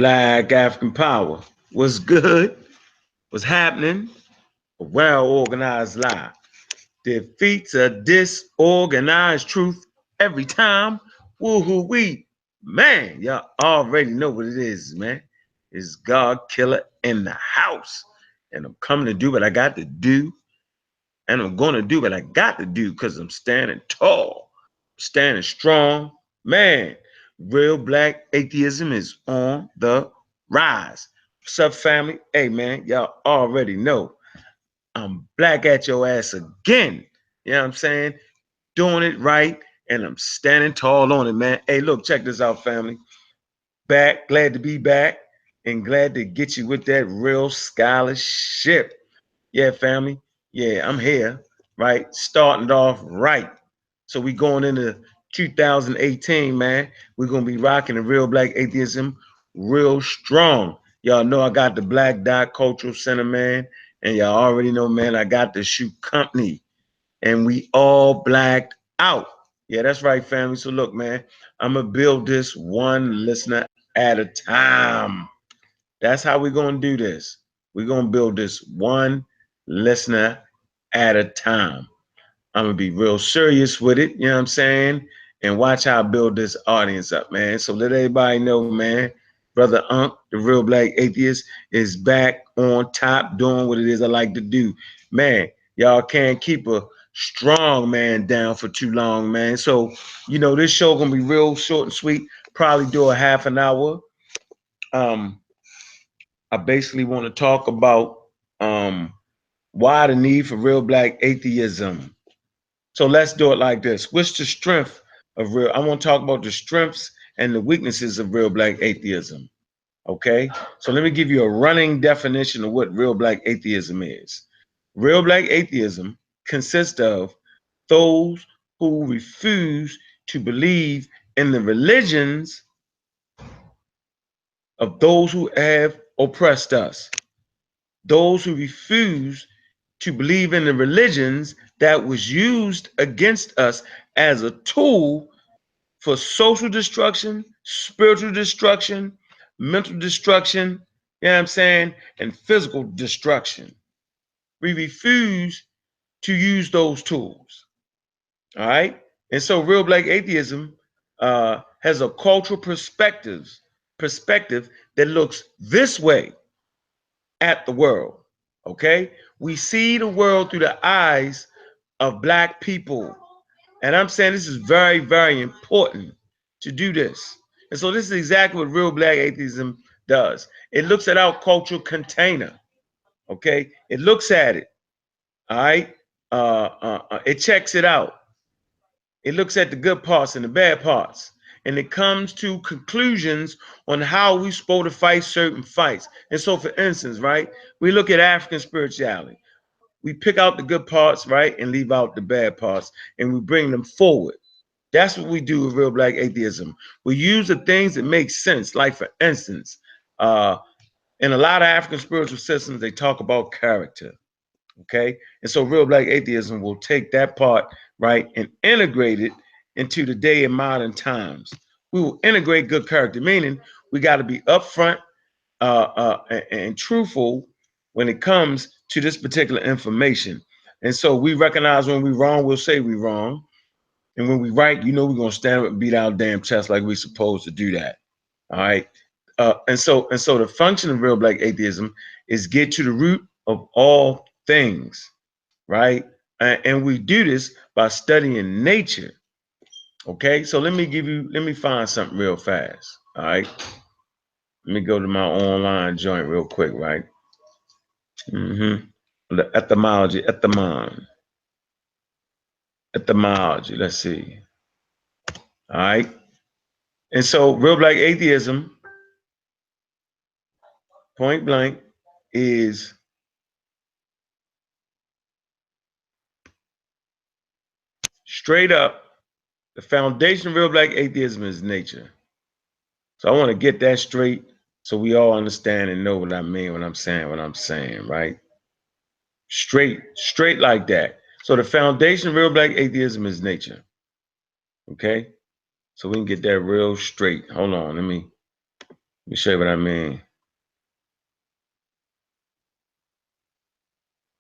Black African power. What's good? What's happening? A well-organized lie defeats a disorganized truth every time. Woo-hoo-wee. Man, y'all already know what it is, man. It's God Killer in the house. And I'm coming to do what I got to do. And I'm going to do what I got to do because I'm standing tall, standing strong. Man, real black atheism is on the rise. What's up, family? Hey, man, y'all already know I'm black at your ass again. You know what I'm saying? Doing it right, and I'm standing tall on it, man. Hey, look, check this out, family. Back, glad to be back, and glad to get you with that real scholarship. Yeah, family. Yeah, I'm here, right? Starting it off right. So we going into 2018, man. We're gonna be rocking the real black atheism real strong. Y'all know I got the Black Dot Cultural Center, man. And y'all already know, man, I got the shoe company. And we all blacked out. Yeah, that's right, family. So look, man, I'm gonna build this one listener at a time. That's how we're gonna do this. We're gonna build this one listener at a time. I'm gonna be real serious with it, you know what I'm saying? And watch how I build this audience up, man. So let everybody know, man, Brother Unc, the real black atheist, is back on top doing what it is I like to do. Man, y'all can't keep a strong man down for too long, man. So, this show gonna be real short and sweet, probably do a half an hour. Um, I basically want to talk about why the need for real black atheism. So let's do it like this. What's the strength of real? I want to talk about the strengths and the weaknesses of real black atheism. Okay. So let me give you a running definition of what real black atheism is. Real black atheism consists of those who refuse to believe in the religions of those who have oppressed us. Those who refuse to believe in the religions that was used against us as a tool for social destruction, spiritual destruction, mental destruction, you know what I'm saying, and physical destruction. We refuse to use those tools. All right. And so real black atheism has a cultural perspective that looks this way at the world. Okay. We see the world through the eyes of black people. And I'm saying this is very, very important to do this. And so this is exactly what real black atheism does. It looks at our cultural container. Okay. It looks at it. All right. It checks it out. It looks at the good parts and the bad parts. And it comes to conclusions on how we're supposed to fight certain fights. And so, for instance, right, we look at African spirituality. We pick out the good parts, right, and leave out the bad parts, and we bring them forward. That's what we do with real black atheism. We use the things that make sense. Like, for instance, in a lot of African spiritual systems, they talk about character. Okay. And so real black atheism will take that part, right, and integrate it into the day and modern times. We will integrate good character, meaning we got to be upfront and truthful when it comes to this particular information. And so we recognize when we're wrong, we'll say we're wrong. And when we right, we're gonna stand up and beat our damn chest like we're supposed to do that. All right. And so the function of real black atheism is get to the root of all things, right? And we do this by studying nature. Okay. So let me find something real fast. All right. Let me go to my online joint real quick, right? The etymology. Let's see. All right. And so real black atheism, point blank, is straight up the foundation of real black atheism is nature. So I want to get that straight so we all understand and know what I mean when I'm saying, right? Straight like that. So the foundation of real black atheism is nature. Okay? So we can get that real straight. Hold on, let me Let me show you what I mean.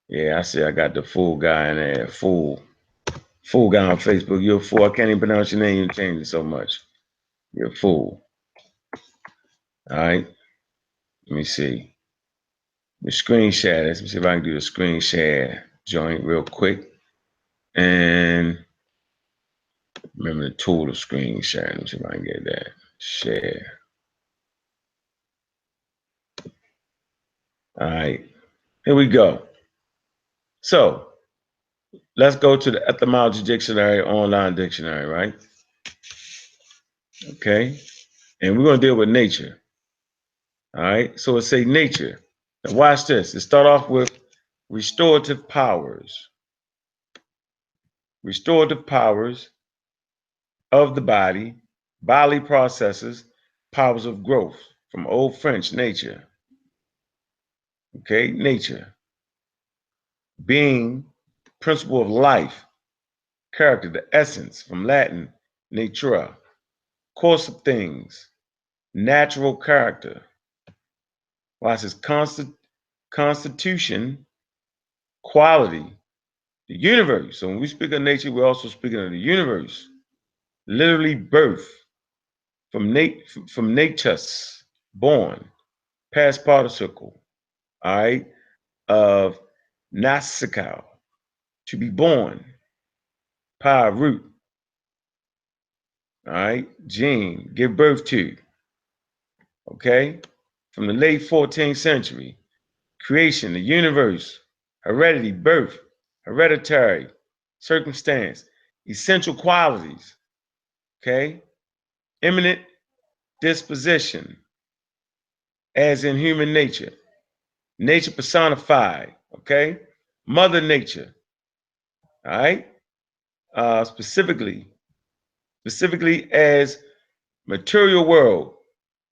Yeah, I see I got the fool guy in there. Fool guy on Facebook. You're a fool. I can't even pronounce your name. You changed it so much. You're a fool. All right. Let me see. The screen share. Let's see if I can do the screen share joint real quick. And remember the tool of screen share. Let me see if I can get that. Share. All right. Here we go. So let's go to the etymology dictionary, online dictionary, right? Okay. And we're going to deal with nature. All right. So it say nature. Now watch this. It start off with restorative powers. Restorative powers of the body, bodily processes, powers of growth, from Old French, nature. Okay, nature. Being, principle of life, character, the essence, from Latin, natura, course of things, natural character. Watch this, constitution, quality, the universe. So when we speak of nature, we're also speaking of the universe. Literally birth, from natus, born, past participle, all right, of nasikal, to be born, pa, root, all right, gene, give birth to, okay, from the late 14th century, creation, the universe, heredity, birth, hereditary, circumstance, essential qualities, okay, imminent disposition, as in human nature, nature personified, okay, mother nature, all right, specifically as material world,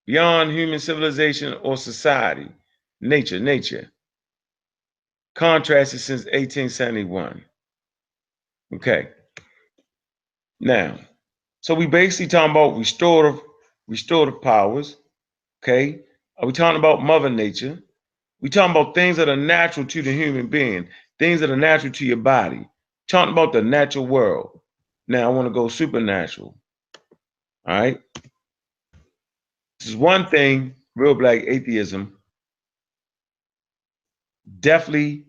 beyond human civilization or society, nature, contrasted since 1871. Okay, now, so we basically talking about restorative powers. Okay, are we talking about mother nature? We talking about things that are natural to the human being, things that are natural to your body. Talking about the natural world. Now I want to go supernatural. All right. This is one thing real black atheism definitely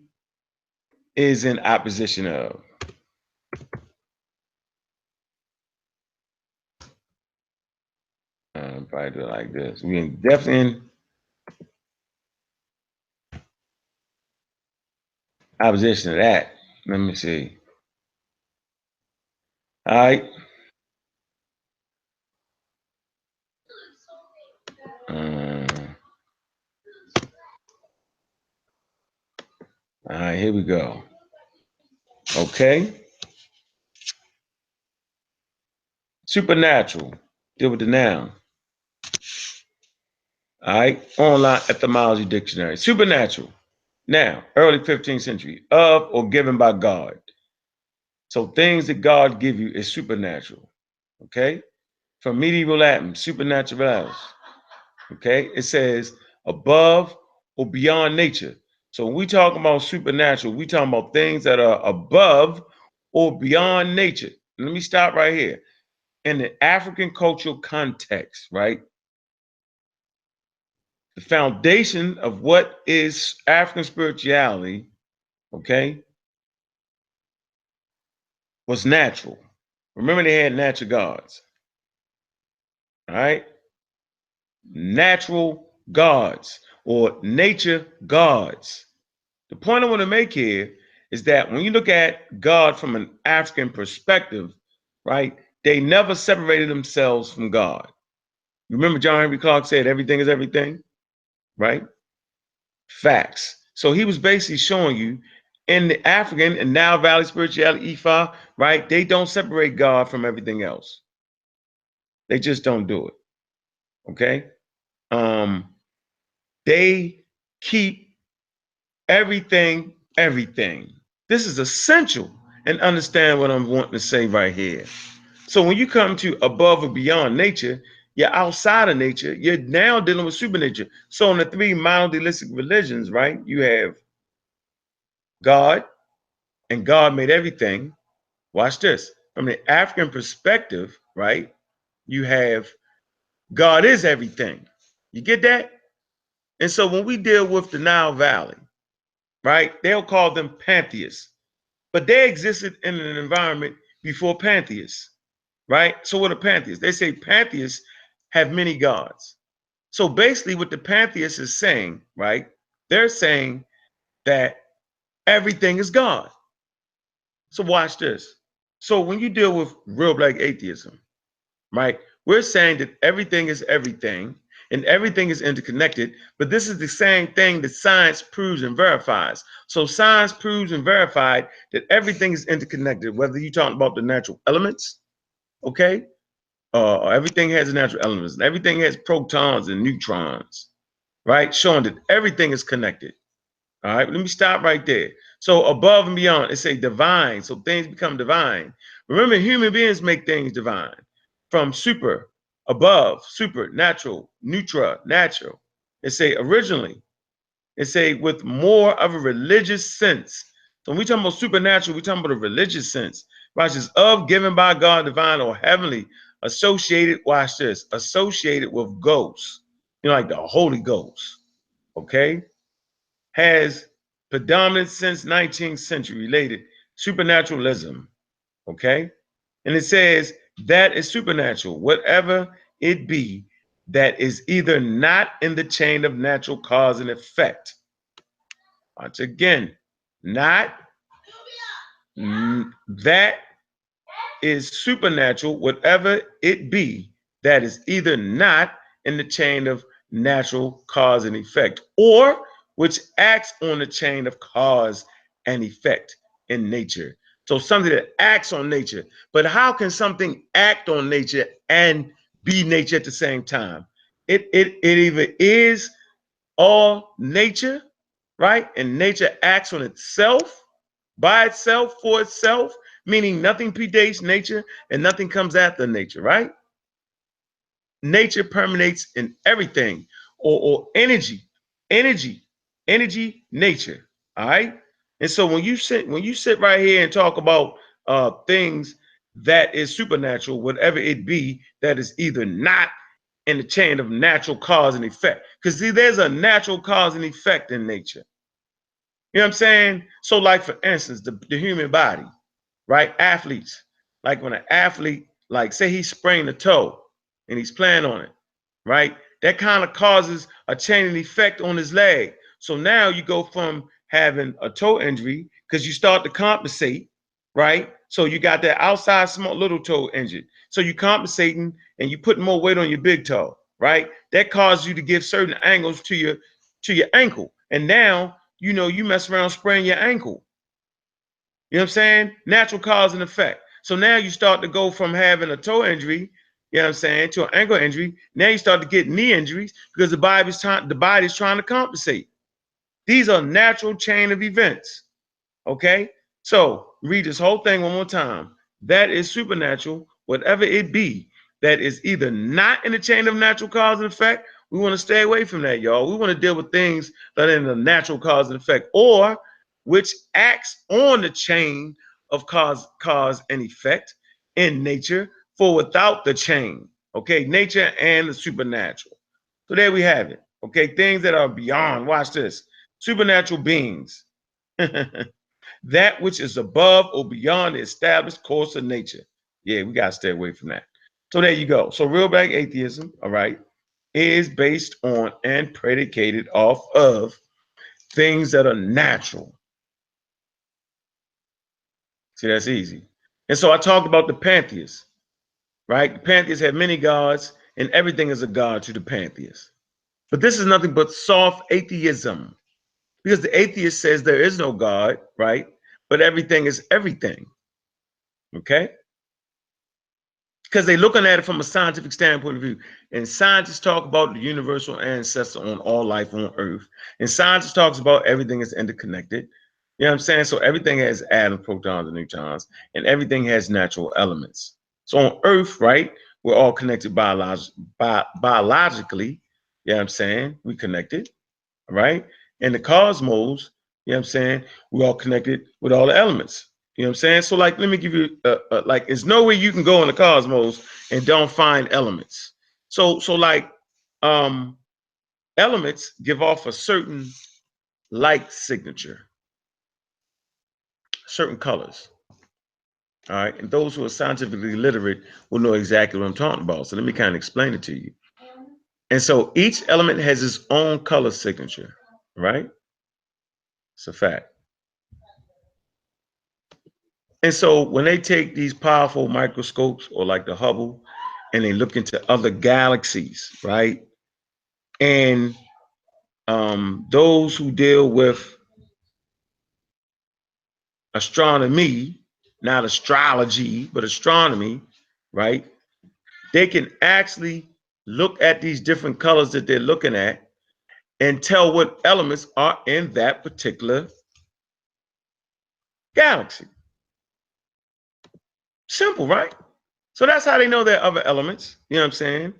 is in opposition of. Probably do it like this. We definitely in opposition to that. Let me see. All right. All right, here we go. Okay. Supernatural. Deal with the noun. All right. Online etymology dictionary. Supernatural. Now, early 15th century, of or given by God. So things that God give you is supernatural. Okay. From medieval Latin, supernaturalism. Okay. It says above or beyond nature. So when we talk about supernatural, we talking about things that are above or beyond nature. Let me stop right here. In the African cultural context, right? The foundation of what is African spirituality, okay, was natural. Remember, they had natural gods, all right? Natural gods or nature gods. The point I want to make here is that when you look at God from an African perspective, right, they never separated themselves from God. Remember, John Henry Clarke said, everything is everything, right? Facts. So he was basically showing you in the African and Nile Valley spirituality, Ifa, right? They don't separate God from everything else. They just don't do it. Okay. They keep everything. This is essential, and understand what I'm wanting to say right here. So when you come to above or beyond nature, you're outside of nature. You're now dealing with supernature. So in the three monotheistic religions, right, you have God, and God made everything. Watch this. From the African perspective, right, you have God is everything. You get that? And so when we deal with the Nile Valley, right, they'll call them pantheists, but they existed in an environment before pantheists, right? So what are pantheists? They say pantheists have many gods. So basically what the pantheists is saying, right, they're saying that everything is God. So watch this. So when you deal with real black atheism, right, we're saying that everything is everything and everything is interconnected, but this is the same thing that science proves and verifies. So science proves and verified that everything is interconnected, whether you're talking about the natural elements, okay, everything has natural elements, and everything has protons and neutrons, right, showing that everything is connected. All right, let me stop right there. So above and beyond, it's a divine. So things become divine. Remember, human beings make things divine. From super, above, super, natural, nutra, natural. It's a originally. It's a with more of a religious sense. So when we talking about supernatural, we talking about a religious sense. Watch this, of given by God, divine or heavenly, associated, watch this, associated with ghosts. You know, like the Holy Ghost. Okay? Has predominant since 19th century related supernaturalism, okay? And it says that is supernatural, whatever it be that is either not in the chain of natural cause and effect. Once again, not that is supernatural, whatever it be that is either not in the chain of natural cause and effect, or which acts on the chain of cause and effect in nature. So something that acts on nature. But how can something act on nature and be nature at the same time? It either is all nature, right? And nature acts on itself, by itself, for itself, meaning nothing predates nature and nothing comes after nature, right? Nature permeates in everything, or energy, nature. All right. And so when you sit right here and talk about things that is supernatural, whatever it be, that is either not in the chain of natural cause and effect. Because see, there's a natural cause and effect in nature. You know what I'm saying? So, like for instance, the human body, right? Athletes, like when an athlete, like say he sprained a toe and he's playing on it, right? That kind of causes a chain of effect on his leg. So now you go from having a toe injury because you start to compensate, right? So you got that outside small little toe injured. So you compensating and you put more weight on your big toe, right? That causes you to give certain angles to your ankle. And now you know you mess around spraying your ankle. You know what I'm saying? Natural cause and effect. So now you start to go from having a toe injury, you know what I'm saying, to an ankle injury. Now you start to get knee injuries because the body's trying to compensate. These are natural chain of events. Okay? So read this whole thing one more time. That is supernatural, whatever it be, that is either not in the chain of natural cause and effect. We want to stay away from that, y'all. We want to deal with things that are in the natural cause and effect, or which acts on the chain of cause and effect in nature, for without the chain. Okay, nature and the supernatural. So there we have it. Okay, things that are beyond. Watch this. Supernatural beings. That which is above or beyond the established course of nature. Yeah, we got to stay away from that. So there you go. So real black atheism, all right, is based on and predicated off of things that are natural. See, that's easy. And so I talked about the pantheists, right? The pantheists have many gods, and everything is a god to the pantheists. But this is nothing but soft atheism, because the atheist says there is no God, right? But everything is everything. Okay? Because they're looking at it from a scientific standpoint of view. And scientists talk about the universal ancestor on all life on Earth. And scientists talks about everything is interconnected. You know what I'm saying? So everything has atoms, protons, and neutrons, and everything has natural elements. So on Earth, right, we're all connected biologically. You know what I'm saying? We connected, right? In the cosmos, you know what I'm saying? We're all connected with all the elements. You know what I'm saying? So like, let me give you, like, there's no way you can go in the cosmos and don't find elements. So like, elements give off a certain light signature, certain colors. All right. And those who are scientifically literate will know exactly what I'm talking about. So let me kind of explain it to you. And so each element has its own color signature, right? It's a fact. And so when they take these powerful microscopes or like the Hubble and they look into other galaxies, right? And those who deal with astronomy, not astrology, but astronomy, right? They can actually look at these different colors that they're looking at and tell what elements are in that particular galaxy. Simple, right? So that's how they know there are other elements, you know what I'm saying?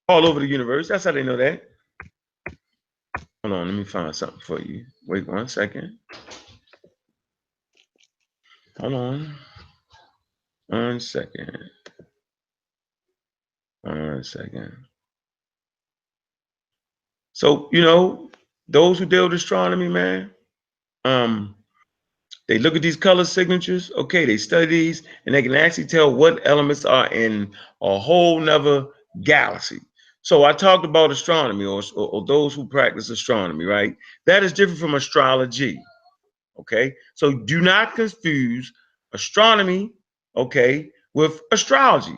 All over the universe. That's how they know that. Hold on, let me find something for you. Wait 1 second. Hold on. 1 second. 1 second. So, you know, those who deal with astronomy, man, they look at these color signatures. Okay, they study these and they can actually tell what elements are in a whole nother galaxy. So I talked about astronomy or those who practice astronomy, right? That is different from astrology. Okay, so do not confuse astronomy, okay, with astrology.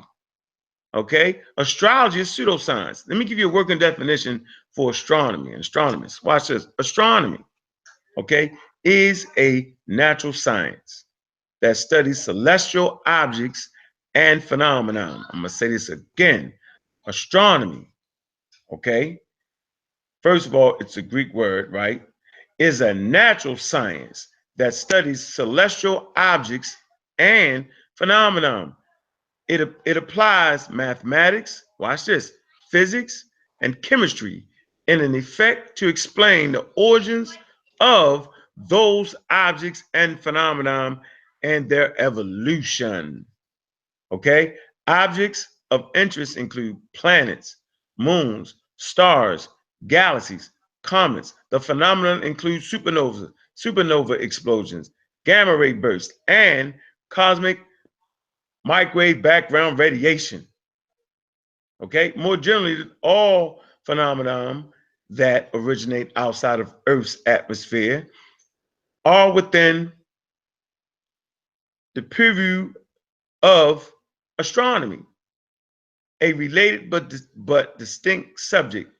Okay, astrology is pseudoscience. Let me give you a working definition for astronomy and astronomers. Watch this. Astronomy, okay, is a natural science that studies celestial objects and phenomena. I'm gonna say this again. Astronomy, okay, first of all, it's a Greek word, right? Is a natural science that studies celestial objects and phenomena. It applies mathematics, watch this, physics, and chemistry in an effect to explain the origins of those objects and phenomena and their evolution. Okay? Objects of interest include planets, moons, stars, galaxies, comets. The phenomenon includes supernova explosions, gamma ray bursts, and cosmic microwave background radiation. Okay? More generally, all phenomena that originate outside of Earth's atmosphere are within the purview of astronomy, a related but distinct subject.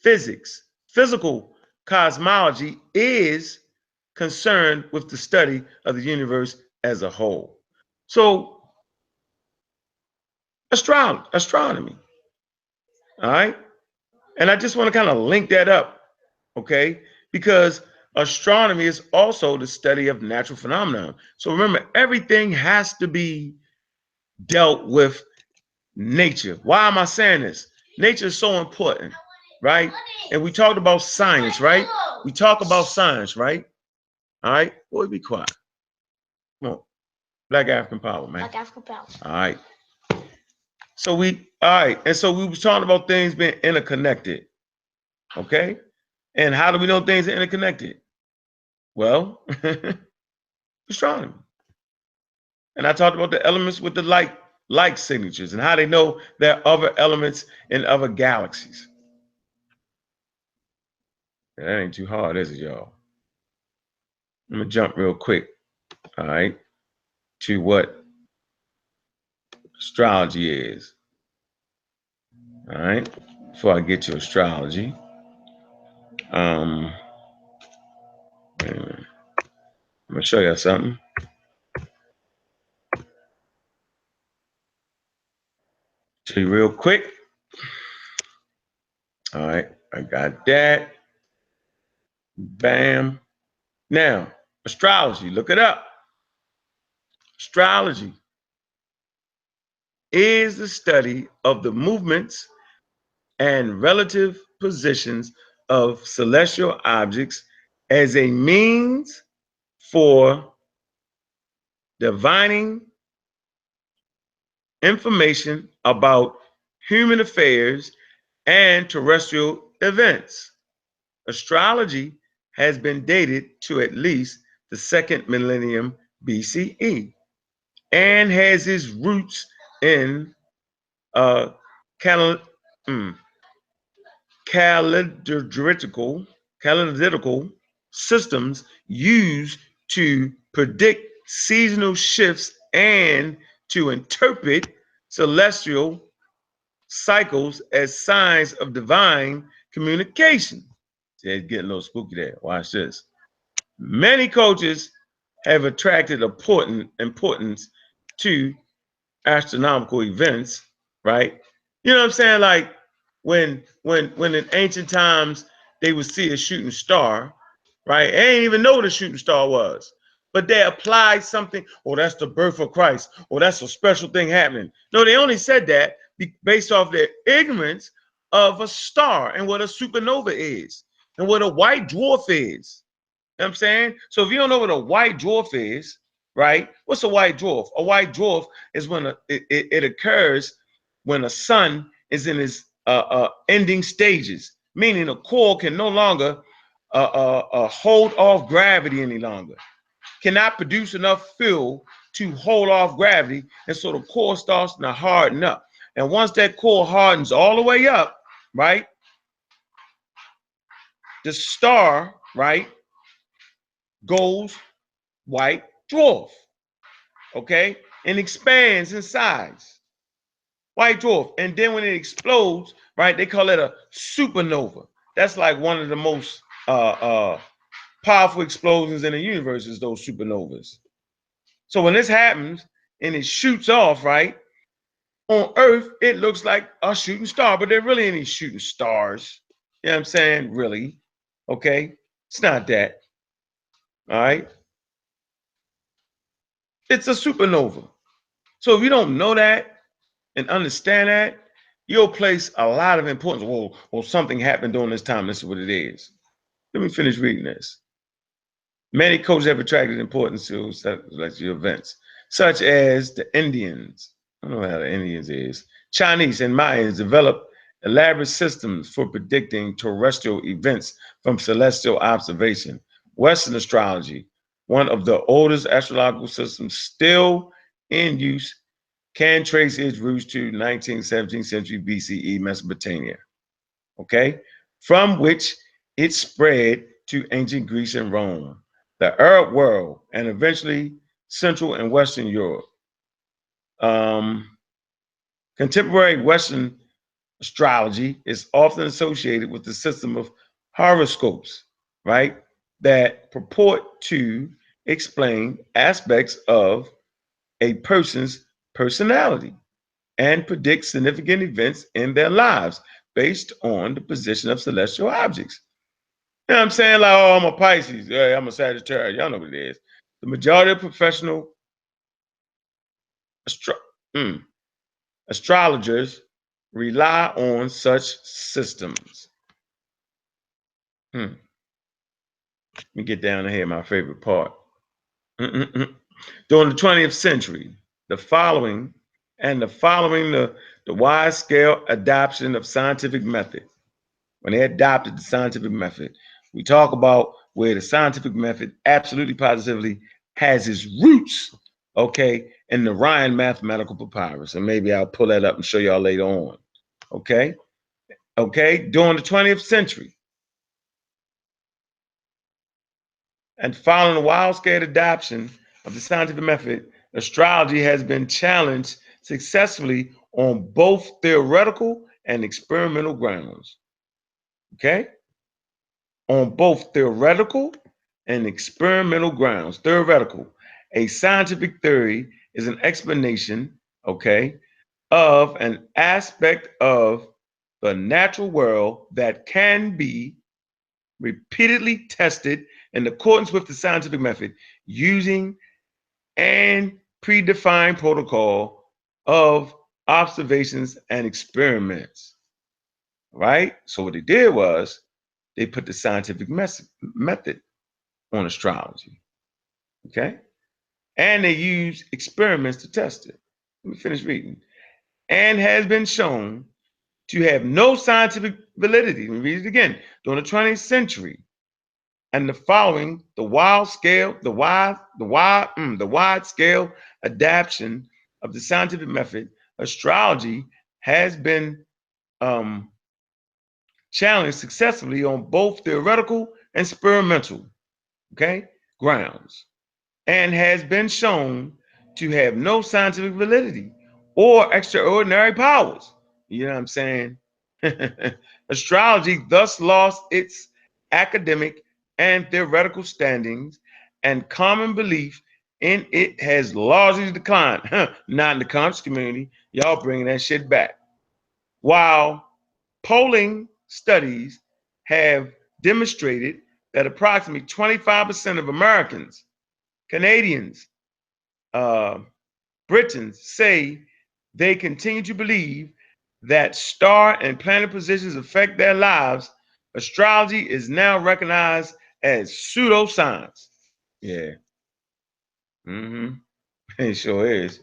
Physics, physical cosmology is concerned with the study of the universe as a whole. So, astronomy, all right? And I just want to kind of link that up, okay? Because astronomy is also the study of natural phenomena. So remember, everything has to be dealt with nature. Why am I saying this? Nature is so important, right? And we talked about science, right? We talk about science, right? All right, boy, be quiet. Come on, Black African power, man. Black African power. All right. So all right, and so we was talking about things being interconnected, okay? And how do we know things are interconnected? Well, astronomy. And I talked about the elements with the light signatures and how they know there are other elements in other galaxies. That ain't too hard, is it, y'all? I'm gonna jump real quick, all right, to what astrology is. All right, before I get to astrology, I'm gonna show you something. Show you real quick. All right, I got that. Bam. Now, astrology, look it up. Astrology is the study of the movements and relative positions of celestial objects as a means for divining information about human affairs and terrestrial events. Astrology has been dated to at least the second millennium BCE and has its roots in uh, cal- mm, calendrical systems used to predict seasonal shifts and to interpret celestial cycles as signs of divine communication. See, it's getting a little spooky there. Watch this. Many cultures have attracted importance to astronomical events, right? You know what I'm saying? Like when in ancient times they would see a shooting star, right? They didn't even know what a shooting star was. But they applied something, oh, that's the birth of Christ, or that's a special thing happening. No, they only said that based off their ignorance of a star and what a supernova is and what a white dwarf is. You know what I'm saying? So if you don't know what a white dwarf is, right? What's a white dwarf? A white dwarf is when it occurs when a sun is in its ending stages, meaning a core can no longer hold off gravity any longer, cannot produce enough fuel to hold off gravity, and so the core starts to harden up. And once that core hardens all the way up, right, the star, right, goes white dwarf, okay, and expands in size. White dwarf. And then when it explodes, right, they call it a supernova. That's like one of the most powerful explosions in the universe is those supernovas. So when this happens and it shoots off, right, on Earth, it looks like a shooting star, but there really ain't shooting stars. You know what I'm saying? Really. Okay. It's not that. All right. It's a supernova. So if you don't know that and understand that, you'll place a lot of importance. Well, something happened during this time. This is what it is. Let me finish reading this. Many cultures have attracted importance to celestial events, such as the Indians. I don't know how the Indians is. Chinese and Mayans developed elaborate systems for predicting terrestrial events from celestial observation. Western astrology, one of the oldest astrological systems still in use, can trace its roots to 19th, 17th century BCE Mesopotamia, okay, from which it spread to ancient Greece and Rome, the Arab world, and eventually Central and Western Europe. Contemporary Western astrology is often associated with the system of horoscopes, right, that purport to explain aspects of a person's personality and predict significant events in their lives based on the position of celestial objects. You know what I'm saying? Like, oh, I'm a Pisces. Hey, I'm a Sagittarius. Y'all know what it is. The majority of professional astro- mm, astrologers rely on such systems. Let me get down to here, my favorite part. During the 20th century, the following the wide scale adoption of scientific method. When they adopted the scientific method, we talk about where the scientific method absolutely positively has its roots, okay, in the Ryan mathematical papyrus. And maybe I'll pull that up and show y'all later on. Okay. During the 20th century, and following the wild scale adoption of the scientific method, astrology has been challenged successfully on both theoretical and experimental grounds. Okay? On both theoretical and experimental grounds. Theoretical, a scientific theory is an explanation, okay, of an aspect of the natural world that can be repeatedly tested in accordance with the scientific method using an predefined protocol of observations and experiments, right? So what they did was they put the scientific method on astrology, okay? And they used experiments to test it. Let me finish reading. And has been shown to have no scientific validity. Let me read it again. During the 20th century, and the following, the wide scale adaptation of the scientific method, astrology has been challenged successfully on both theoretical and experimental, okay, grounds, and has been shown to have no scientific validity or extraordinary powers. You know what I'm saying? Astrology thus lost its academic and theoretical standings, and common belief in it has largely declined. Not in the conscious community. Y'all bringing that shit back. While polling studies have demonstrated that approximately 25% of Americans, Canadians, Britons say they continue to believe that star and planet positions affect their lives, astrology is now recognized as pseudoscience. Yeah. It sure is.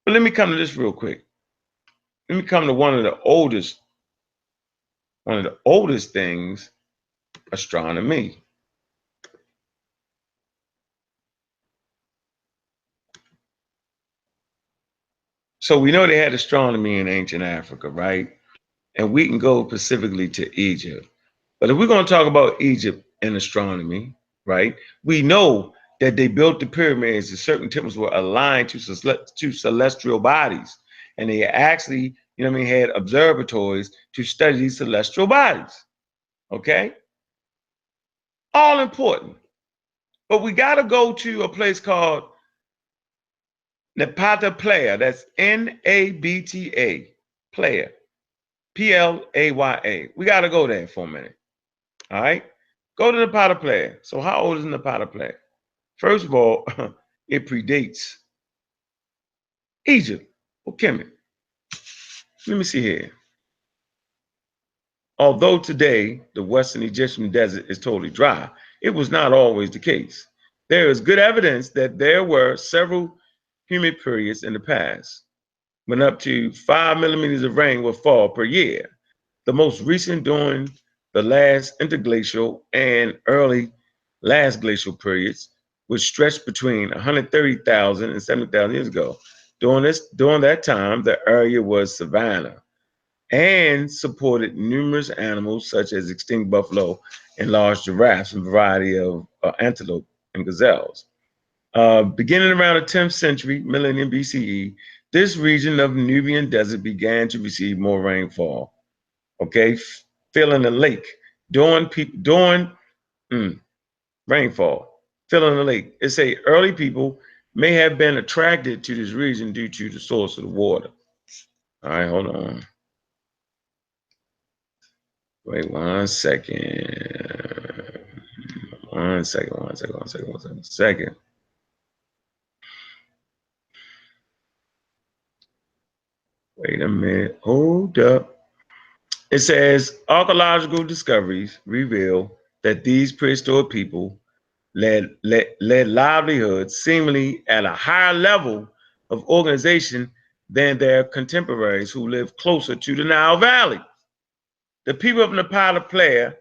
But let me come to this real quick. Let me come to one of the oldest things, astronomy. So we know they had astronomy in ancient Africa, right? And we can go specifically to Egypt. But if we're going to talk about Egypt and astronomy, right, we know that they built the pyramids and certain temples were aligned to celestial bodies. And they actually, you know what I mean, had observatories to study these celestial bodies. Okay? All important. But we got to go to a place called Napata Playa. That's Nabta, Playa, Playa. We got to go there for a minute. All right? Go to the Napata Playa. So how old is the Napata Playa? First of all, it predates Egypt or Kemet. Let me see here. Although today the Western Egyptian desert is totally dry, it was not always the case. There is good evidence that there were several humid periods in the past when up to 5 millimeters of rain would fall per year. The most recent during the last interglacial and early last glacial periods, which stretched between 130,000 and 70,000 years ago. During that time, the area was savanna and supported numerous animals such as extinct buffalo and large giraffes and a variety of antelope and gazelles. Beginning around the 10th century, millennium BCE, this region of Nubian desert began to receive more rainfall. Okay, filling the lake during rainfall, filling the lake. It say early people may have been attracted to this region due to the source of the water. All right, hold on. Wait 1 second. 1 second, 1 second, 1 second, 1 second. Second. Wait a minute. Hold up. It says archaeological discoveries reveal that these prehistoric people led livelihoods seemingly at a higher level of organization than their contemporaries who lived closer to the Nile Valley. The people of Napata Playa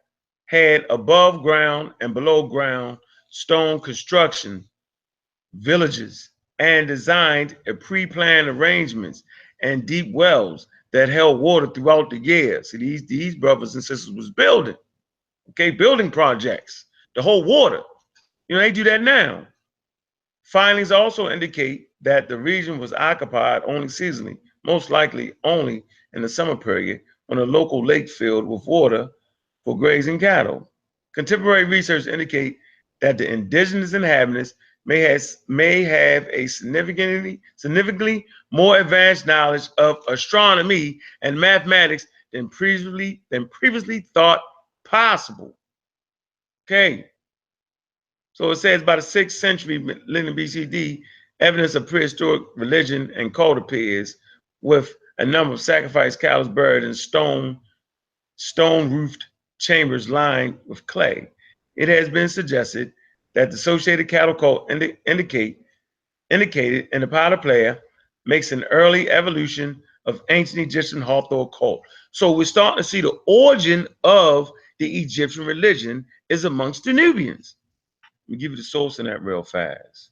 had above ground and below ground stone construction, villages, and designed a pre-planned arrangements and deep wells that held water throughout the year. See, these brothers and sisters was building, okay, building projects to hold water. You know, they do that now. Findings also indicate that the region was occupied only seasonally, most likely only in the summer period when a local lake filled with water for grazing cattle. Contemporary research indicate that the indigenous inhabitants may have a significantly more advanced knowledge of astronomy and mathematics than previously thought possible. Okay. So it says by the 6th century millennium BCD, Evidence of prehistoric religion and cult appears, with a number of sacrificed cows buried in stone-roofed chambers lined with clay. It has been suggested that the associated cattle cult indicated in the Power Player makes an early evolution of ancient Egyptian Hathor cult. So we're starting to see the origin of the Egyptian religion is amongst the Nubians. Let me give you the source in that real fast.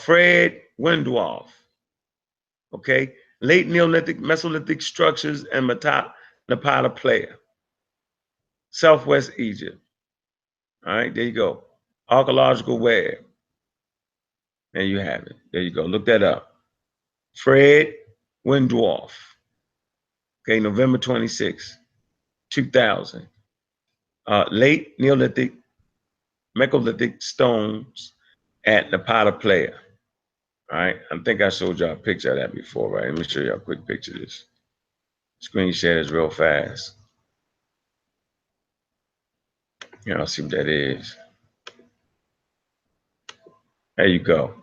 Fred Wendorf, okay? Late Neolithic, Mesolithic structures and Napata Player, Southwest Egypt. All right, there you go. Archaeological web. There you have it. There you go. Look that up. Fred Wendorf. Okay, November 26, 2000. Late Neolithic, Megalithic stones at Napata Player. All right, I think I showed y'all a picture of that before, right? Let me show y'all a quick picture of this. Screen share is real fast. Y'all see what that is. There you go.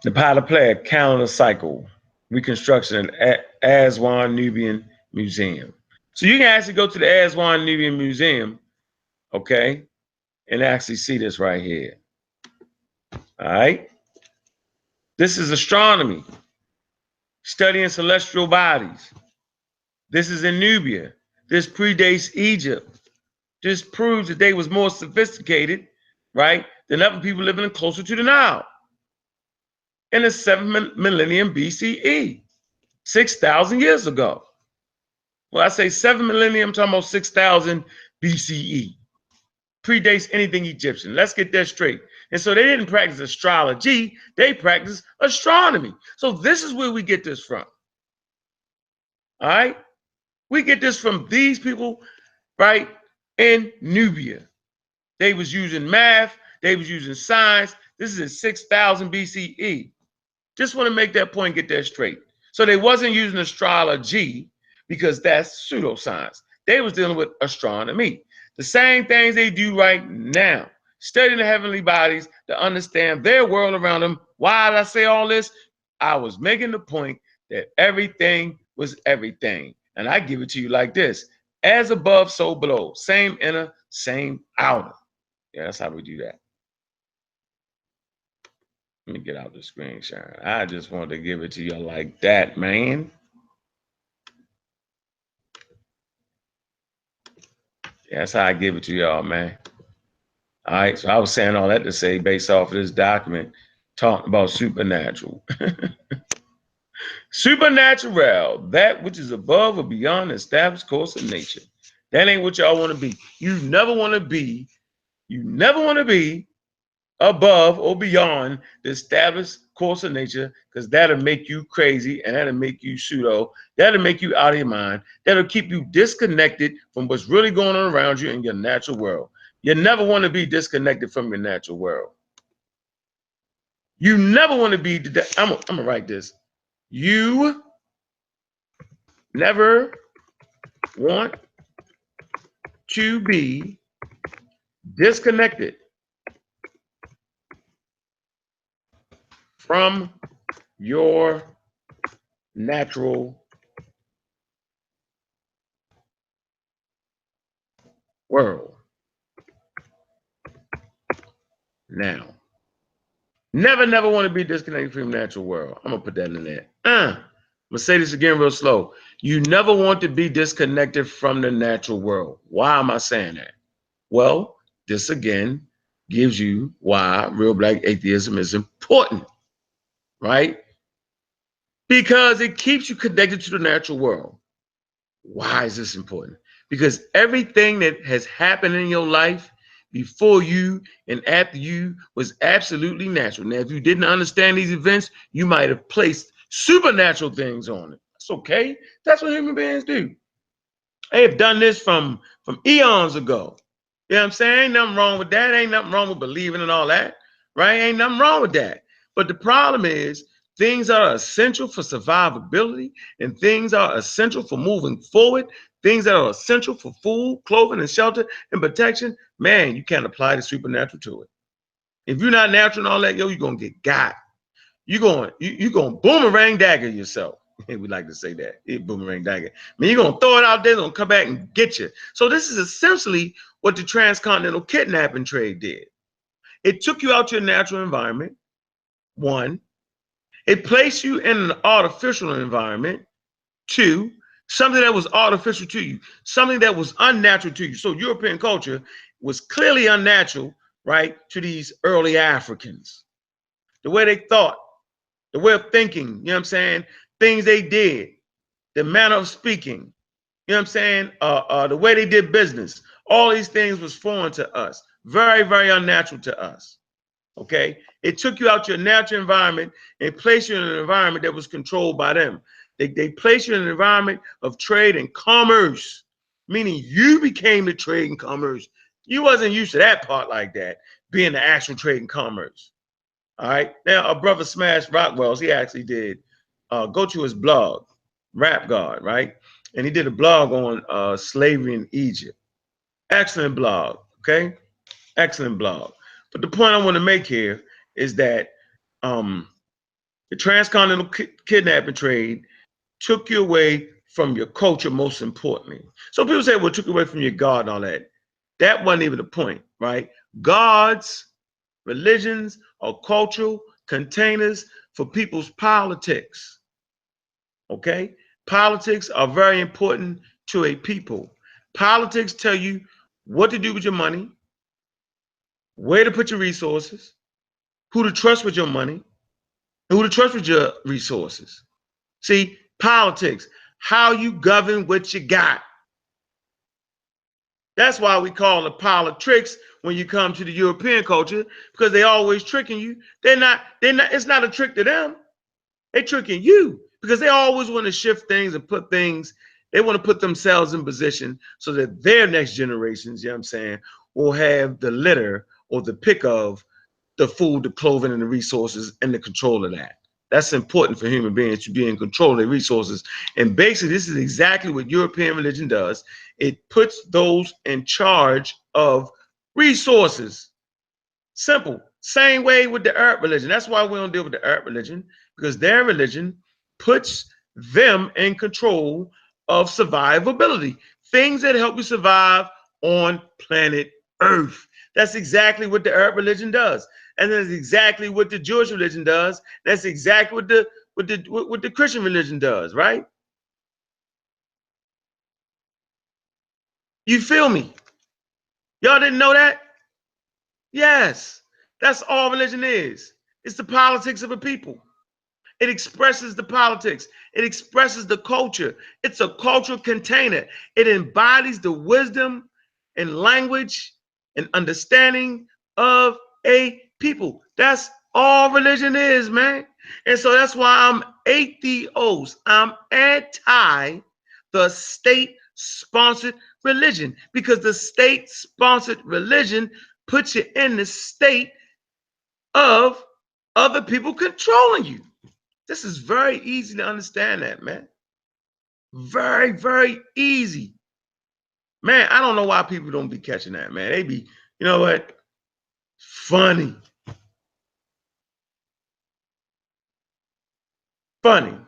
Napata Player calendar cycle reconstruction at Aswan Nubian Museum. So you can actually go to the Aswan Nubian Museum, okay, and actually see this right here. All right. This is astronomy, studying celestial bodies. This is in Nubia. This predates Egypt. This proves that they was more sophisticated, right, than other people living closer to the Nile. In the 7th millennium BCE, 6,000 years ago. Well, I say 7 millennium, I'm talking about 6,000 BCE. Predates anything Egyptian. Let's get that straight. And so they didn't practice astrology, they practiced astronomy. So this is where we get this from. All right? We get this from these people, right, in Nubia. They was using math, they was using science. This is in 6,000 BCE. Just want to make that point, get that straight. So they wasn't using astrology because that's pseudoscience. They was dealing with astronomy. The same things they do right now. Studying the heavenly bodies to understand their world around them. Why did I say all this? I was making the point that everything was everything. And I give it to you like this. As above, so below. Same inner, same outer. Yeah, that's how we do that. Let me get out the screen share. I just wanted to give it to you like that, man. Yeah, that's how I give it to y'all, man. All right, so I was saying all that to say, based off of this document, talking about supernatural. Supernatural, that which is above or beyond the established course of nature. That ain't what y'all want to be. You never want to be above or beyond the established course of nature, because that'll make you crazy and that'll make you pseudo. That'll make you out of your mind. That'll keep you disconnected from what's really going on around you in your natural world. You never want to be disconnected from your natural world. You never want to be, I'm going to write this. You never want to be disconnected from your natural world. Now, never want to be disconnected from your natural world. I'm going to put that in there. I'm going to say this again real slow. You never want to be disconnected from the natural world. Why am I saying that? Well, this again gives you why real black atheism is important, right? Because it keeps you connected to the natural world. Why is this important? Because everything that has happened in your life before you and after you was absolutely natural. Now, if you didn't understand these events, you might have placed supernatural things on it. That's okay. That's what human beings do. They have done this from eons ago. You know what I'm saying? Ain't nothing wrong with that. Ain't nothing wrong with believing and all that, right? Ain't nothing wrong with that. But the problem is things are essential for survivability and things are essential for moving forward. things that are essential for food, clothing, and shelter and protection, man, you can't apply the supernatural to it. If you're not natural and all that, yo, you're gonna get got. You're going boomerang dagger yourself. We like to say that. Boomerang dagger. I mean, you're gonna throw it out there, it's gonna come back and get you. So this is essentially what the transcontinental kidnapping trade did. It took you out to your natural environment. One, it placed you in an artificial environment. Two, something that was artificial to you, something that was unnatural to you. So European culture was clearly unnatural, right, to these early Africans. The way they thought, the way of thinking, you know what I'm saying? Things they did, the manner of speaking, you know what I'm saying? The way they did business, all these things was foreign to us, very, very unnatural to us. Okay, it took you out your natural environment and placed you in an environment that was controlled by them. They placed you in an environment of trade and commerce, meaning you became the trade and commerce. You wasn't used to that part like that, being the actual trade and commerce. All right, now our brother Smash Rockwell's, he actually did go to his blog, Rap God, right? And he did a blog on slavery in Egypt. Excellent blog, okay? Excellent blog. But the point I want to make here is that the transcontinental kidnapping trade took you away from your culture, most importantly. So people say, well, it took you away from your God and all that. That wasn't even the point, right? Gods, religions, or cultural containers for people's politics, okay? Politics are very important to a people. Politics tell you what to do with your money, where to put your resources, who to trust with your money, and who to trust with your resources. See, politics, how you govern what you got. That's why we call it politics when you come to the European culture, because they always tricking you. It's not a trick to them. They're tricking you because they always want to shift things and put things, they want to put themselves in position so that their next generations, you know what I'm saying, will have the litter or the pick of the food, the clothing, and the resources and the control of that. That's important for human beings to be in control of their resources. And basically, this is exactly what European religion does. It puts those in charge of resources. Simple. Same way with the Arab religion. That's why we don't deal with the Arab religion, because their religion puts them in control of survivability, things that help you survive on planet Earth. That's exactly what the Arab religion does, and that's exactly what the Jewish religion does. That's exactly what the Christian religion does, right? You feel me? Y'all didn't know that? Yes, that's all religion is. It's the politics of a people. It expresses the politics. It expresses the culture. It's a cultural container. It embodies the wisdom and language and understanding of a people. That's all religion is, man. And so that's why I'm atheist. I'm anti the state-sponsored religion, because the state-sponsored religion puts you in the state of other people controlling you. This is very easy to understand that, man. Very, very easy. Man, I don't know why people don't be catching that, man. They be, you know what? Funny. Funny. Let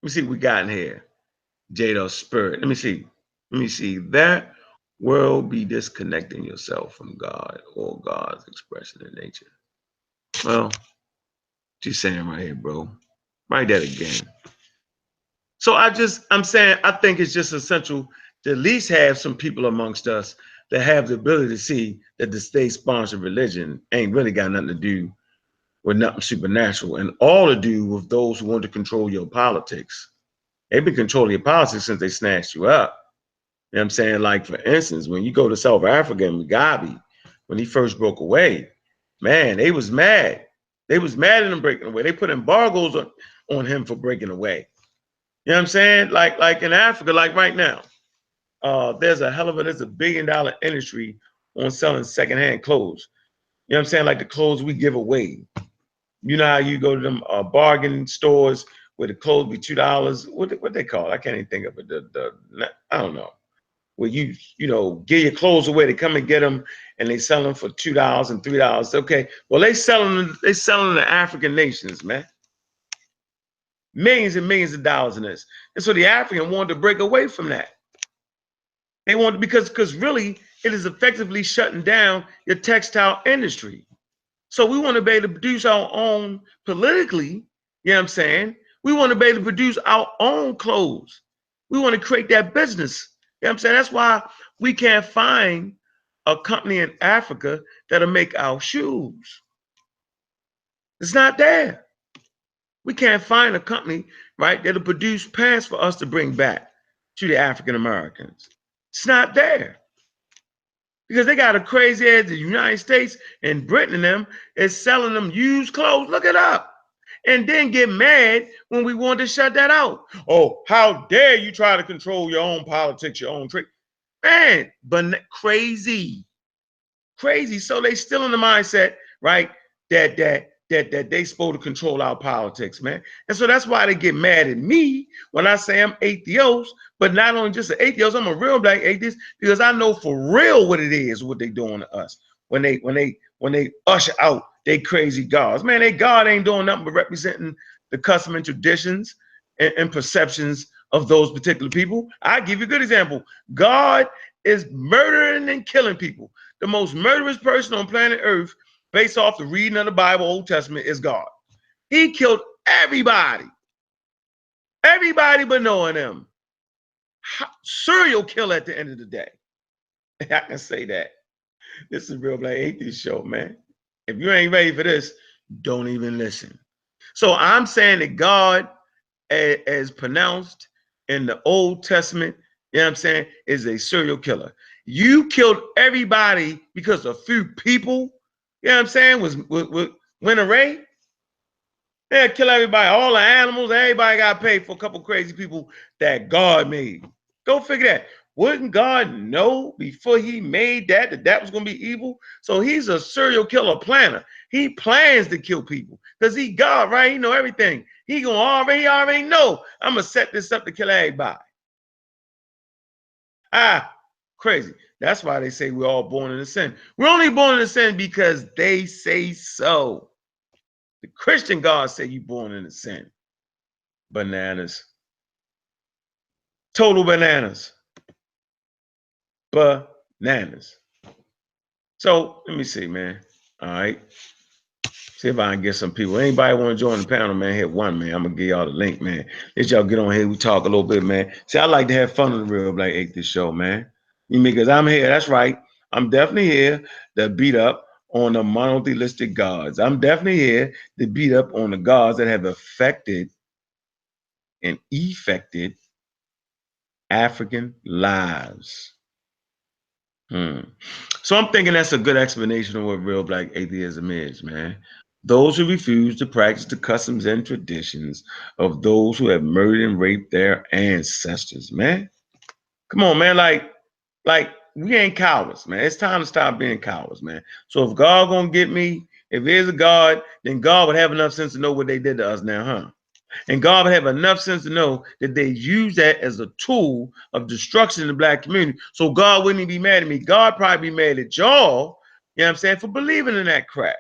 me see what we got in here. Jado Spirit. Let me see. Let me see. That will be disconnecting yourself from God or God's expression in nature. Well, she's saying right here, bro. Write that again. So I'm saying, I think it's just essential to at least have some people amongst us that have the ability to see that the state-sponsored religion ain't really got nothing to do with nothing supernatural, and all to do with those who want to control your politics. They've been controlling your politics since they snatched you up. You know what I'm saying? Like, for instance, when you go to South Africa and Mugabe, when he first broke away, man, they was mad. They was mad at him breaking away. They put embargoes on him for breaking away. You know what I'm saying? Like in Africa, like right now, there's a $1 billion industry on selling secondhand clothes. You know what I'm saying? Like the clothes we give away. You know how you go to them bargain stores where the clothes be $2. What they call it? I can't even think of it. I don't know. Where you know, give your clothes away, they come and get them, and they sell them for $2 and $3. Okay, well they selling to African nations, man. Millions and millions of dollars in this. And so the African wanted to break away from that. They wanted, because really it is effectively shutting down your textile industry. So we want to be able to produce our own politically, you know what I'm saying? We want to be able to produce our own clothes. We want to create that business. You know what I'm saying? That's why we can't find a company in Africa that'll make our shoes. It's not there. We can't find a company, right, that'll produce pants for us to bring back to the African Americans. It's not there. Because they got a crazy ass, the United States and Britain and them is selling them used clothes. Look it up. And then get mad when we want to shut that out. Oh, how dare you try to control your own politics, your own trade. Man, but crazy. Crazy. So they still in the mindset, right, that they supposed to control our politics, man. And so that's why they get mad at me when I say I'm atheist, but not only just an atheist, I'm a real black atheist, because I know for real what it is, what they doing to us when they usher out they crazy gods. Man, they God ain't doing nothing but representing the custom and traditions and perceptions of those particular people. I give you a good example. God is murdering and killing people. The most murderous person on planet Earth, based off the reading of the Bible, Old Testament, is God. He killed everybody. Everybody but knowing them. Serial killer at the end of the day. I can say that. This is Real Black Atheist Show, man. If you ain't ready for this, don't even listen. So I'm saying that God, as pronounced in the Old Testament, you know what I'm saying, is a serial killer. You killed everybody because a few people, you know what I'm saying, went array. They'll kill everybody, all the animals, everybody got paid for a couple crazy people that God made. Go figure that. Wouldn't God know before he made that was going to be evil? So he's a serial killer planner. He plans to kill people because he God, right? He know everything. He already know I'm going to set this up to kill everybody. Crazy. That's why they say we're all born into sin. We're only born into sin because they say so. The Christian God say you born into sin. Bananas. Total bananas. Bananas. So let me see, man. All right. See if I can get some people. Anybody want to join the panel, man, hit one, man. I'm going to give y'all the link, man. Let y'all get on here. We talk a little bit, man. See, I like to have fun on the Real Black Atheist Show, man. You mean, because I'm here. That's right. I'm definitely here to beat up on the monotheistic gods. I'm definitely here to beat up on the gods that have affected and effected African lives. So I'm thinking that's a good explanation of what real black atheism is, man. Those who refuse to practice the customs and traditions of those who have murdered and raped their ancestors, man. Come on, man. Like we ain't cowards, man. It's time to stop being cowards, man. So if God gonna get me, if there's a God, then God would have enough sense to know what they did to us now, huh? And God would have enough sense to know that they use that as a tool of destruction in the black community. So God wouldn't even be mad at me. God probably be mad at y'all, you know what I'm saying, for believing in that crap.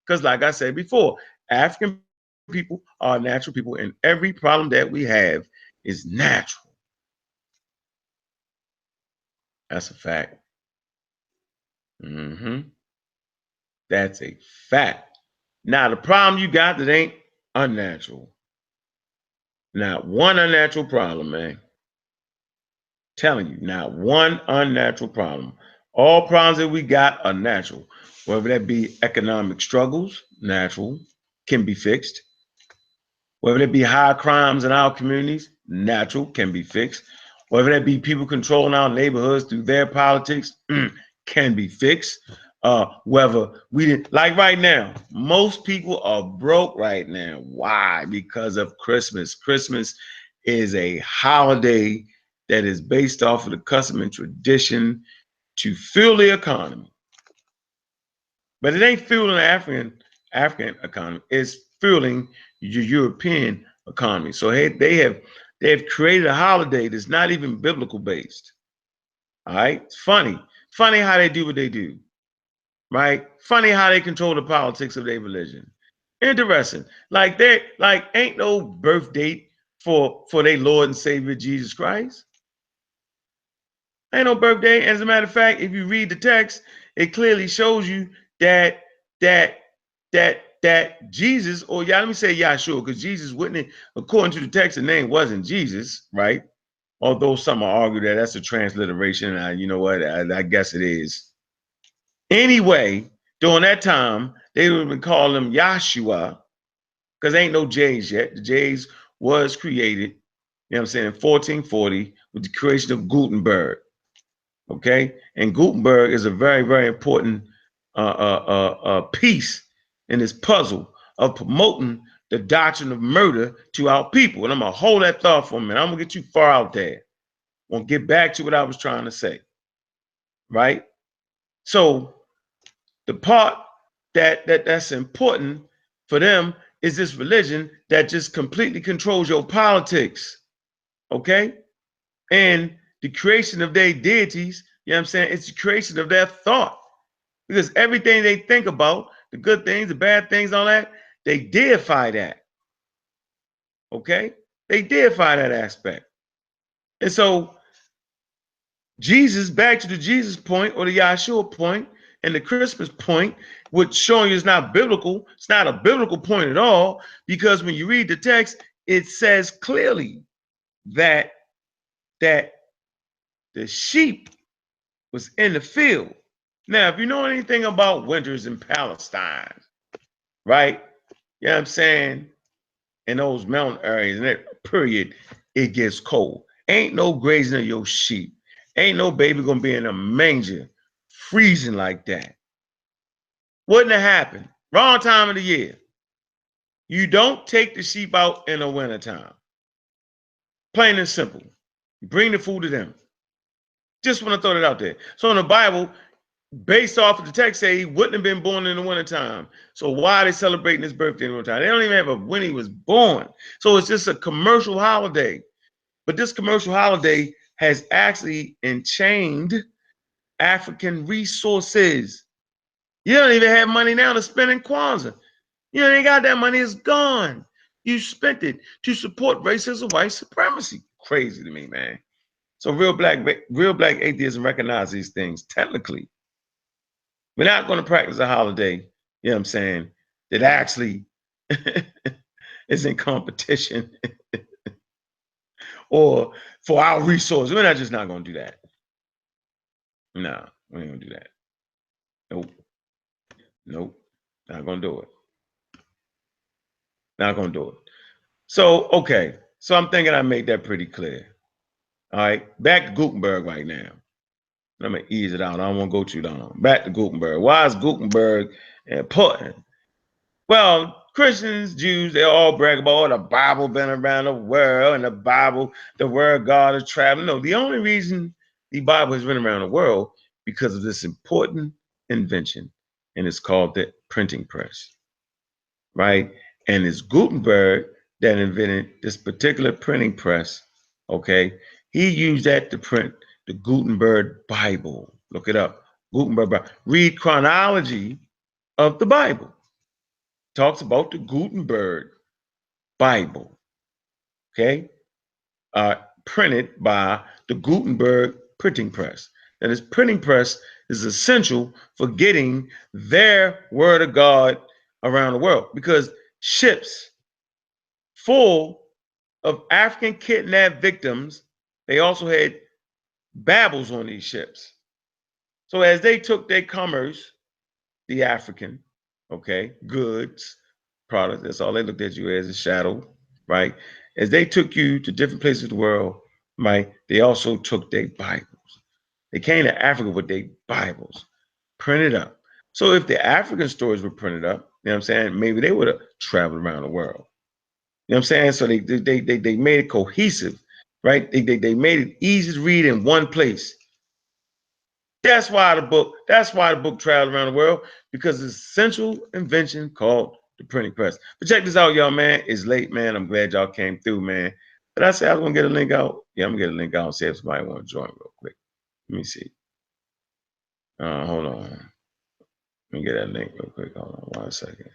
Because like I said before, African people are natural people, and every problem that we have is natural. That's a fact. That's a fact. Now, the problem you got that ain't unnatural. Not one unnatural problem, man. Telling you, not one unnatural problem. All problems that we got are natural. Whether that be economic struggles, natural, can be fixed. Whether it be high crimes in our communities, natural, can be fixed. Whether that be people controlling our neighborhoods through their politics, can be fixed. Whether we didn't, like right now, most people are broke right now. Why? Because of Christmas. Christmas is a holiday that is based off of the custom and tradition to fuel the economy. But it ain't fueling the African economy. It's fueling your European economy. So they have created a holiday that's not even biblical based. All right, it's funny how they do what they do, right? Funny how they control the politics of their religion. Interesting. Like they like ain't no birth date for their Lord and Savior Jesus Christ. Ain't no birthday. As a matter of fact, if you read the text, it clearly shows you that that that Jesus, or yeah, let me say Yahshua, because Jesus wouldn't, according to the text, the name wasn't Jesus, right? Although some argue that that's a transliteration. You know what? I guess it is. Anyway, during that time, they would have been calling him Yahshua, because ain't no J's yet. The J's was created, you know what I'm saying, in 1440 with the creation of Gutenberg. Okay, and Gutenberg is a very, very important piece in this puzzle of promoting the doctrine of murder to our people. And I'm gonna hold that thought for a minute. I'm gonna get too far out there. I'm gonna get back to what I was trying to say. Right? So the part that's important for them is this religion that just completely controls your politics. Okay? And the creation of their deities, you know what I'm saying? It's the creation of their thought. Because everything they think about, the good things, the bad things, all that, they deify that. Okay? They deify that aspect. And so Jesus, back to the Jesus point or the Yahshua point and the Christmas point, which showing you it's not biblical. It's not a biblical point at all, because when you read the text, it says clearly that the sheep was in the field. Now, if you know anything about winters in Palestine, right? You know what I'm saying? In those mountain areas, in that period, it gets cold. Ain't no grazing of your sheep. Ain't no baby gonna be in a manger freezing like that. Wouldn't have happened. Wrong time of the year. You don't take the sheep out in the wintertime. Plain and simple. You bring the food to them. Just want to throw that out there. So in the Bible, based off of the text, say he wouldn't have been born in the wintertime. So why are they celebrating his birthday in the wintertime? They don't even have a when he was born. So it's just a commercial holiday. But this commercial holiday has actually enchained African resources. You don't even have money now to spend in Kwanzaa. You ain't got that money, it's gone. You spent it to support racism, white supremacy. Crazy to me, man. So real black atheism recognize these things. Technically, we're not going to practice a holiday, you know what I'm saying, that actually is in competition or for our resources. We're just not going to do that. No, we ain't going to do that. Nope. Nope. Not going to do it. Not going to do it. So, okay. So I'm thinking I made that pretty clear. All right. Back to Gutenberg right now. Let me ease it out. I don't want to go too long. Back to Gutenberg. Why is Gutenberg important? Well, Christians, Jews, they all brag about, oh, the Bible been around the world, and the Bible, the word God is traveling. No, the only reason the Bible has been around the world because of this important invention, and it's called the printing press, right? And it's Gutenberg that invented this particular printing press, okay? He used that to print the Gutenberg Bible. Look it up, Gutenberg Bible. Read chronology of the Bible. Talks about the Gutenberg Bible, okay? Printed by the Gutenberg printing press. And this printing press is essential for getting their word of God around the world, because ships full of African kidnapped victims, they also had Bibles on these ships. So as they took their commerce, the African, okay, goods, products, that's all they looked at you as a shadow, right? As they took you to different places of the world, right, they also took their Bibles. They came to Africa with their Bibles, printed up. So if the African stories were printed up, you know what I'm saying, maybe they would have traveled around the world. You know what I'm saying? So they made it cohesive, right? They made it easy to read in one place. That's why the book traveled around the world, because it's an essential invention called the printing press. But check this out, y'all, man. It's late, man. I'm glad y'all came through, man. But I said I was gonna get a link out. Yeah, I'm gonna get a link out and see if somebody want to join real quick. Let me see. Hold on. Let me get that link real quick. Hold on 1 second.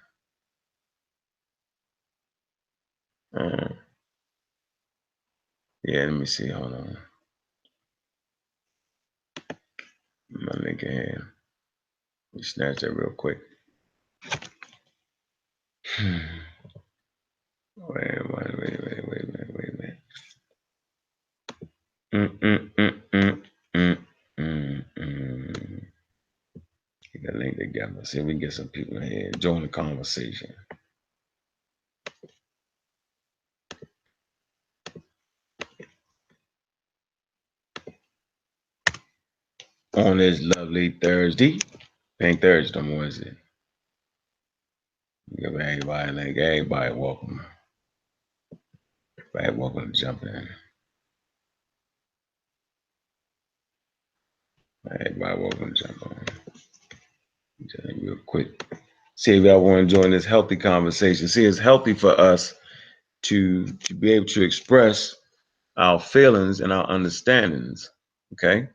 Yeah, let me see. Hold on. My link in here. Let me snatch that real quick. Wait a minute. Get that link together. See if we can get some people in here. Join the conversation. On this lovely Thursday. Ain't Thursday no more, is it? Give everybody a link. Everybody welcome. Everybody welcome to jump in. Everybody welcome to jump in. Just real quick. See if y'all want to join this healthy conversation. See, it's healthy for us to be able to express our feelings and our understandings. Okay?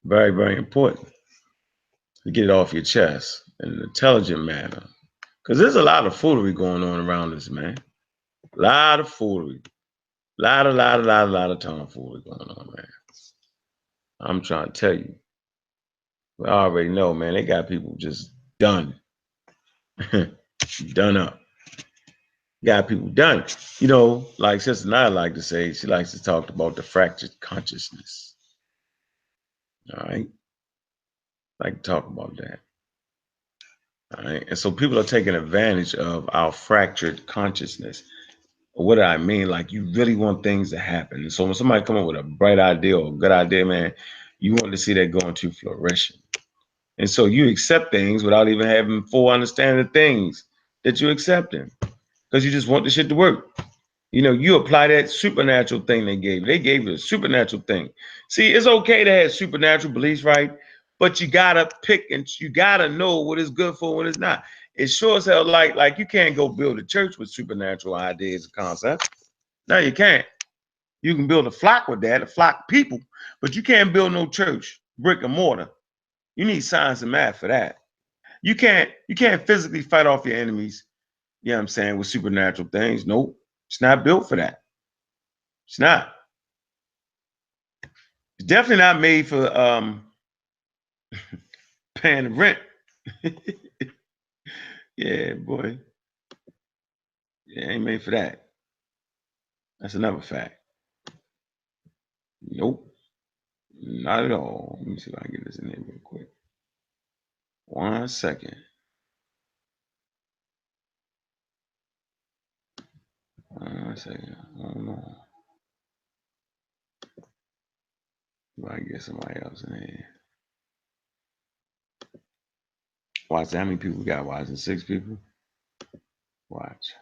Very, very important to get it off your chest in an intelligent manner. Because there's a lot of foolery going on around us, man. A lot of foolery. Lot of tomfoolery going on, man. I'm trying to tell you. We already know, man. They got people just done. Done up. Got people done. You know, like Sister Naya like to say, she likes to talk about the fractured consciousness. All right. Like to talk about that. All right. And so people are taking advantage of our fractured consciousness. What do I mean? Like you really want things to happen. And so when somebody come up with a bright idea or a good idea, man, you want to see that go into fruition. And so you accept things without even having full understanding of things that you're accepting. Because you just want the shit to work. You know, you apply that supernatural thing they gave you. They gave you a supernatural thing. See, it's okay to have supernatural beliefs, right? But you gotta pick and you gotta know what is good for what is not. It sure as hell like you can't go build a church with supernatural ideas and concepts. No, you can't. You can build a flock with that, a flock of people, but you can't build no church, brick and mortar. You need science and math for that. You can't physically fight off your enemies, you know what I'm saying, with supernatural things. Nope. It's not built for that. It's not. It's definitely not made for paying the rent. Yeah, boy. Yeah, ain't made for that. That's another fact. Nope. Not at all. Let me see if I can get this in there real quick. 1 second. 1 second. Hold on. If I can get somebody else in here. Watch how many people we got. Watch it. 6 people. Watch.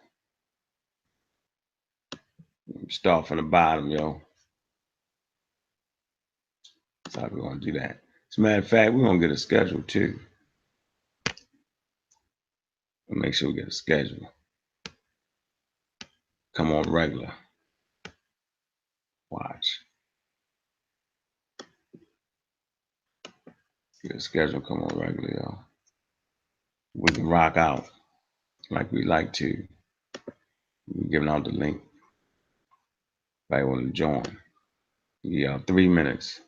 Start from the bottom, yo. That's how we're gonna do that. As a matter of fact, we're gonna get a schedule too. We'll make sure we get a schedule. Come on regular. Watch. Get a schedule, come on regular, y'all. We can rock out like we like to. We're giving out the link. If I want to join. Yeah, 3 minutes.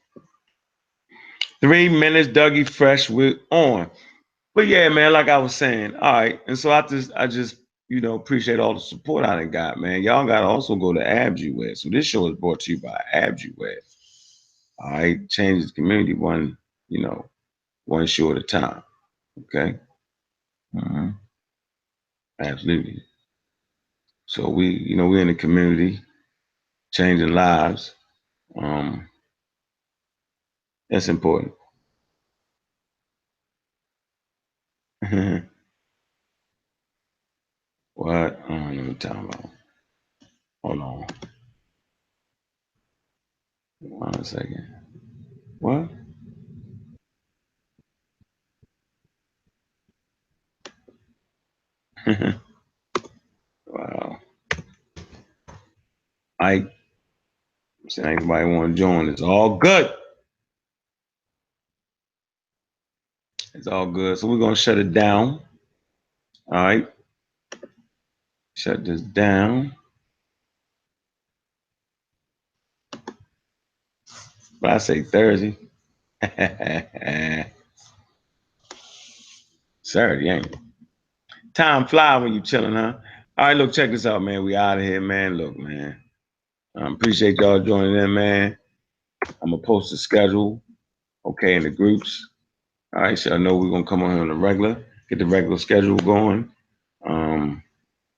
3 minutes, Dougie Fresh, we're on. But yeah, man, like I was saying, all right. And so I just, appreciate all the support I done got, man. Y'all gotta also go to AbjuWeb. So this show is brought to you by AbjuWeb. All right, change the community one show at a time. Okay. Absolutely. So we're in the community, changing lives. That's important. What? I don't know what I'm talking about. Hold on. 1 second. What? right? So anybody want to join? It's all good. It's all good. So we're gonna shut it down. All right. Shut this down. But I say Thursday. Saturday, ain't it? Time fly when you chilling, huh? All right, look, check this out, man. We out of here, man. Look, man. Appreciate y'all joining in, man. I'm gonna post the schedule, okay, in the groups. All right, so I know we're gonna come on here on the regular, get the regular schedule going.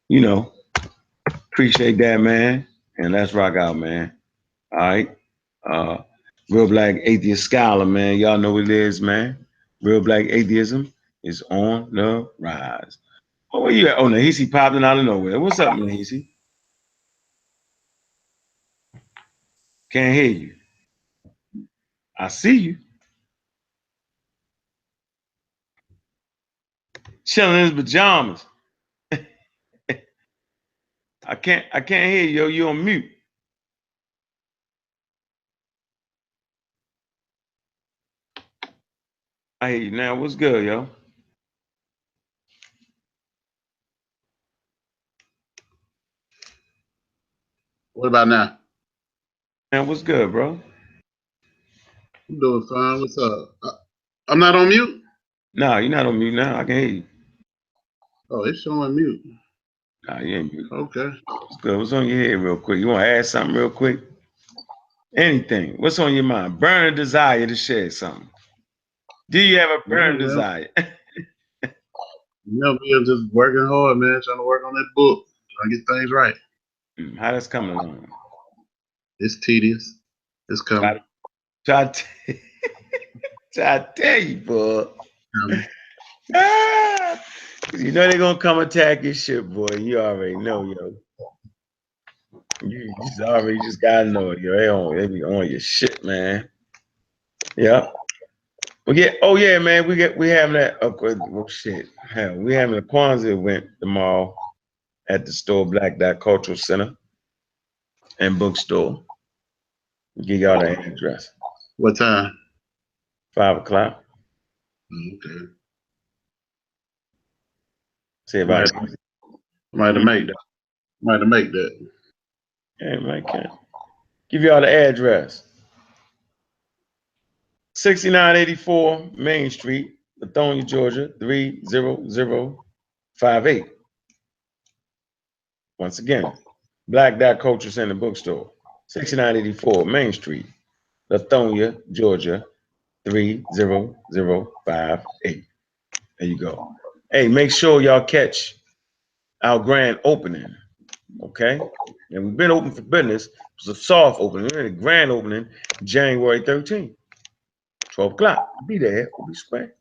You know, appreciate that, man. And let's rock out, man. All right. Uh, Real Black Atheist Scholar, man. Y'all know what it is, man. Real Black Atheism is on the rise. Oh, where you at? Oh, Nahisi popping out of nowhere. What's up, Nahisi? Can't hear you. I see you. Chilling in his pajamas. I can't hear you, yo. You on mute. I hear you now. What's good, yo? What about now? Man, what's good, bro? I'm doing fine. What's up? I'm not on mute? Nah, you're not on mute now. I can hear you. Oh, it's showing mute. Nah, you ain't mute. Okay. What's good? What's on your head real quick? You want to add something real quick? Anything. What's on your mind? Burning desire to share something. Do you have a burning desire? You know me, I'm just working hard, man, trying to work on that book, trying to get things right. How that's coming along? It's tedious. It's coming. Try to tell you, boy. Coming. You know they're gonna come attack your shit, boy. You already know, yo. You just gotta know it, yo. They be on your shit, man. Yeah. Well, yeah. Oh yeah, man. We having that. Well, shit. Hell, we having a Kwanzaa event tomorrow at the store Black Dot Cultural Center and Bookstore. Give y'all the address. What time? 5 o'clock. Okay. Say about it. Might have make that. Might have make that. Hey, man, can give y'all the address. 6984 Main Street, Lithonia, Georgia, 30058. Once again, Black Dot Culture Center Bookstore, 6984 Main Street, Lithonia, Georgia, 30058. There you go. Hey, make sure y'all catch our grand opening, okay? And we've been open for business. It was a soft opening. We're in a grand opening January 13th, 12 o'clock. Be there. We'll be square.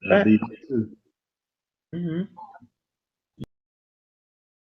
That'll be too. Mm-hmm.